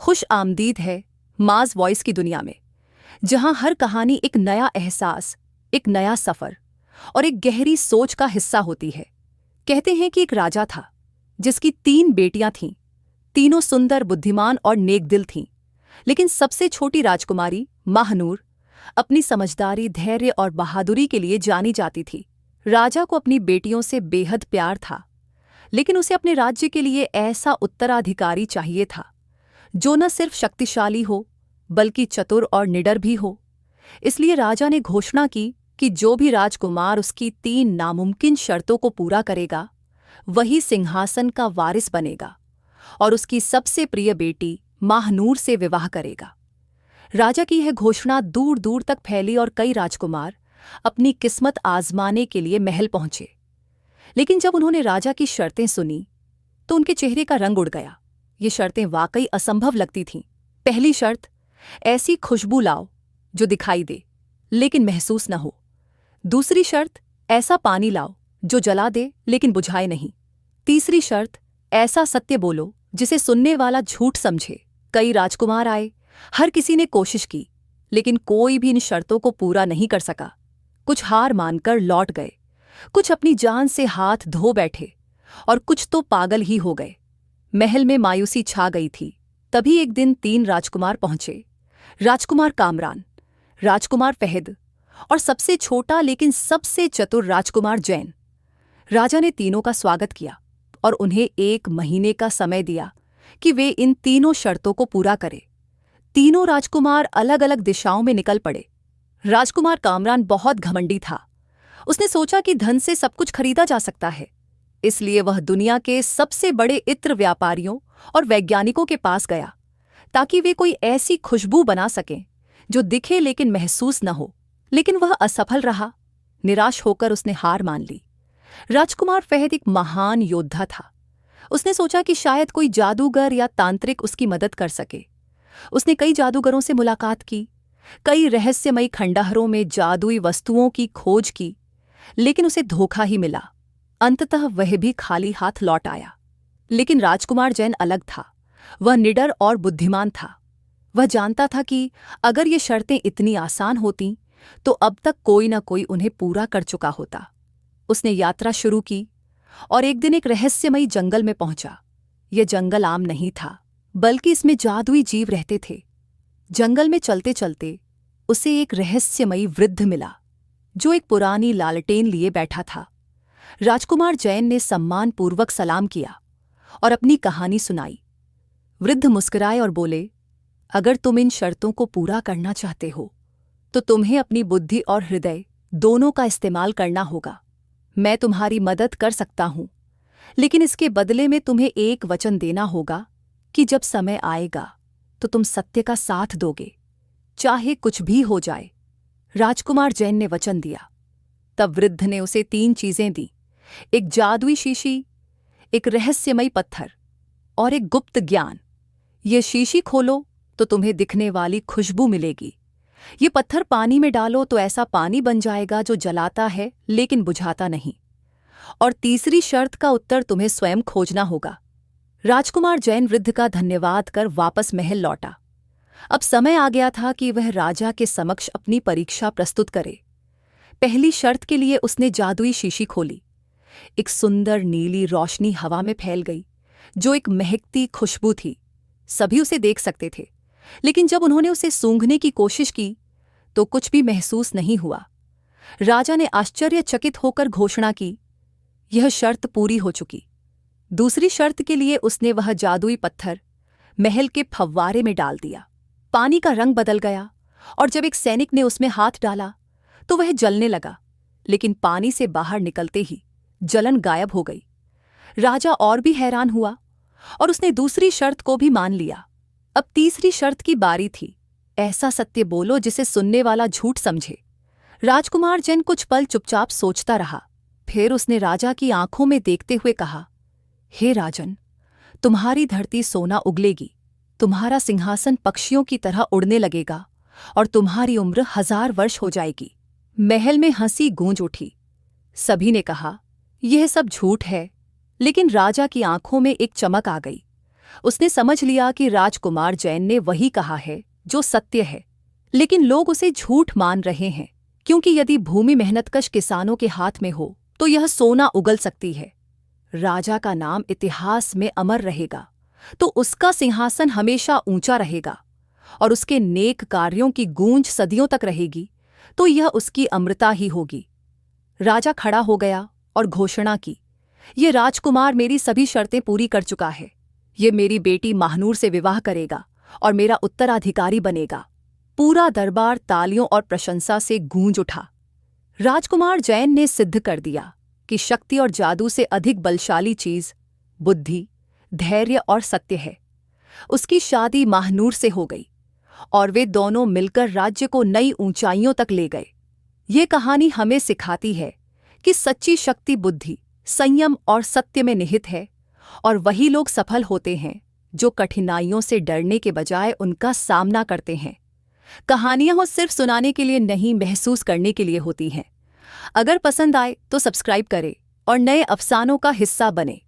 खुश आमदीद है माज वॉइस की दुनिया में, जहां हर कहानी एक नया एहसास, एक नया सफर और एक गहरी सोच का हिस्सा होती है। कहते हैं कि एक राजा था जिसकी 3 बेटियां थीं। तीनों सुंदर, बुद्धिमान और नेक दिल थीं। लेकिन सबसे छोटी राजकुमारी महानूर अपनी समझदारी, धैर्य और बहादुरी के लिए जानी जाती थी। राजा को अपनी बेटियों से बेहद प्यार था, लेकिन उसे अपने राज्य के लिए ऐसा उत्तराधिकारी चाहिए था जो न सिर्फ शक्तिशाली हो बल्कि चतुर और निडर भी हो। इसलिए राजा ने घोषणा की कि जो भी राजकुमार उसकी 3 नामुमकिन शर्तों को पूरा करेगा वही सिंहासन का वारिस बनेगा और उसकी सबसे प्रिय बेटी महानूर से विवाह करेगा। राजा की यह घोषणा दूर दूर तक फैली और कई राजकुमार अपनी किस्मत आजमाने के लिए महल पहुंचे। लेकिन जब उन्होंने राजा की शर्तें सुनी तो उनके चेहरे का रंग उड़ गया। ये शर्तें वाकई असंभव लगती थीं। पहली शर्त, ऐसी खुशबू लाओ जो दिखाई दे लेकिन महसूस न हो। दूसरी शर्त, ऐसा पानी लाओ जो जला दे लेकिन बुझाए नहीं। तीसरी शर्त, ऐसा सत्य बोलो जिसे सुनने वाला झूठ समझे। कई राजकुमार आए, हर किसी ने कोशिश की, लेकिन कोई भी इन शर्तों को पूरा नहीं कर सका। कुछ हार मानकर लौट गए, कुछ अपनी जान से हाथ धो बैठे और कुछ तो पागल ही हो गए। महल में मायूसी छा गई थी। तभी एक दिन 3 राजकुमार पहुंचे। राजकुमार कामरान, राजकुमार फहद और सबसे छोटा लेकिन सबसे चतुर राजकुमार जैन। राजा ने तीनों का स्वागत किया और उन्हें 1 महीने का समय दिया कि वे इन तीनों शर्तों को पूरा करें। तीनों राजकुमार अलग अलग दिशाओं में निकल पड़े। राजकुमार कामरान बहुत घमंडी था। उसने सोचा कि धन से सब कुछ खरीदा जा सकता है, इसलिए वह दुनिया के सबसे बड़े इत्र व्यापारियों और वैज्ञानिकों के पास गया ताकि वे कोई ऐसी खुशबू बना सकें जो दिखे लेकिन महसूस न हो। लेकिन वह असफल रहा। निराश होकर उसने हार मान ली। राजकुमार फहद एक महान योद्धा था। उसने सोचा कि शायद कोई जादूगर या तांत्रिक उसकी मदद कर सके। उसने कई जादूगरों से मुलाकात की, कई रहस्यमयी खंडहरों में जादुई वस्तुओं की खोज की, लेकिन उसे धोखा ही मिला। अंततः वह भी खाली हाथ लौट आया। लेकिन राजकुमार जैन अलग था। वह निडर और बुद्धिमान था। वह जानता था कि अगर ये शर्तें इतनी आसान होतीं तो अब तक कोई न कोई उन्हें पूरा कर चुका होता। उसने यात्रा शुरू की और एक दिन एक रहस्यमयी जंगल में पहुंचा। यह जंगल आम नहीं था, बल्कि इसमें जादुई जीव रहते थे। जंगल में चलते चलते उसे एक रहस्यमयी वृद्ध मिला जो एक पुरानी लालटेन लिए बैठा था। राजकुमार जैन ने सम्मानपूर्वक सलाम किया और अपनी कहानी सुनाई। वृद्ध मुस्कुराए और बोले, अगर तुम इन शर्तों को पूरा करना चाहते हो तो तुम्हें अपनी बुद्धि और हृदय दोनों का इस्तेमाल करना होगा। मैं तुम्हारी मदद कर सकता हूं, लेकिन इसके बदले में तुम्हें एक वचन देना होगा कि जब समय आएगा तो तुम सत्य का साथ दोगे, चाहे कुछ भी हो जाए। राजकुमार जैन ने वचन दिया। तब वृद्ध ने उसे 3 चीजें दी, एक जादुई शीशी, एक रहस्यमयी पत्थर और एक गुप्त ज्ञान। ये शीशी खोलो तो तुम्हें दिखने वाली खुशबू मिलेगी। ये पत्थर पानी में डालो तो ऐसा पानी बन जाएगा जो जलाता है लेकिन बुझाता नहीं। और तीसरी शर्त का उत्तर तुम्हें स्वयं खोजना होगा। राजकुमार जैन वृद्ध का धन्यवाद कर वापस महल लौटा। अब समय आ गया था कि वह राजा के समक्ष अपनी परीक्षा प्रस्तुत करे। पहली शर्त के लिए उसने जादुई शीशी खोली। एक सुंदर नीली रोशनी हवा में फैल गई जो एक महकती खुशबू थी। सभी उसे देख सकते थे, लेकिन जब उन्होंने उसे सूंघने की कोशिश की तो कुछ भी महसूस नहीं हुआ। राजा ने आश्चर्यचकित होकर घोषणा की, यह शर्त पूरी हो चुकी। दूसरी शर्त के लिए उसने वह जादुई पत्थर महल के फव्वारे में डाल दिया। पानी का रंग बदल गया और जब एक सैनिक ने उसमें हाथ डाला तो वह जलने लगा, लेकिन पानी से बाहर निकलते ही जलन गायब हो गई। राजा और भी हैरान हुआ और उसने दूसरी शर्त को भी मान लिया। अब तीसरी शर्त की बारी थी, ऐसा सत्य बोलो जिसे सुनने वाला झूठ समझे। राजकुमार जैन कुछ पल चुपचाप सोचता रहा। फिर उसने राजा की आंखों में देखते हुए कहा, हे राजन, तुम्हारी धरती सोना उगलेगी, तुम्हारा सिंहासन पक्षियों की तरह उड़ने लगेगा और तुम्हारी उम्र 1000 वर्ष हो जाएगी। महल में हंसी गूंज उठी। सभी ने कहा, यह सब झूठ है, लेकिन राजा की आंखों में एक चमक आ गई। उसने समझ लिया कि राजकुमार जैन ने वही कहा है जो सत्य है, लेकिन लोग उसे झूठ मान रहे हैं, क्योंकि यदि भूमि मेहनतकश किसानों के हाथ में हो तो यह सोना उगल सकती है। राजा का नाम इतिहास में अमर रहेगा तो उसका सिंहासन हमेशा ऊंचा रहेगा, और उसके नेक कार्यों की गूंज सदियों तक रहेगी तो यह उसकी अमृता ही होगी। राजा खड़ा हो गया और घोषणा की, ये राजकुमार मेरी सभी शर्तें पूरी कर चुका है। ये मेरी बेटी महानूर से विवाह करेगा और मेरा उत्तराधिकारी बनेगा। पूरा दरबार तालियों और प्रशंसा से गूंज उठा। राजकुमार जैन ने सिद्ध कर दिया कि शक्ति और जादू से अधिक बलशाली चीज बुद्धि, धैर्य और सत्य है। उसकी शादी महानूर से हो गई और वे दोनों मिलकर राज्य को नई ऊंचाइयों तक ले गए। ये कहानी हमें सिखाती है कि सच्ची शक्ति बुद्धि, संयम और सत्य में निहित है, और वही लोग सफल होते हैं जो कठिनाइयों से डरने के बजाय उनका सामना करते हैं। कहानियां हो सिर्फ सुनाने के लिए नहीं, महसूस करने के लिए होती हैं। अगर पसंद आए तो सब्सक्राइब करें और नए अफसानों का हिस्सा बने।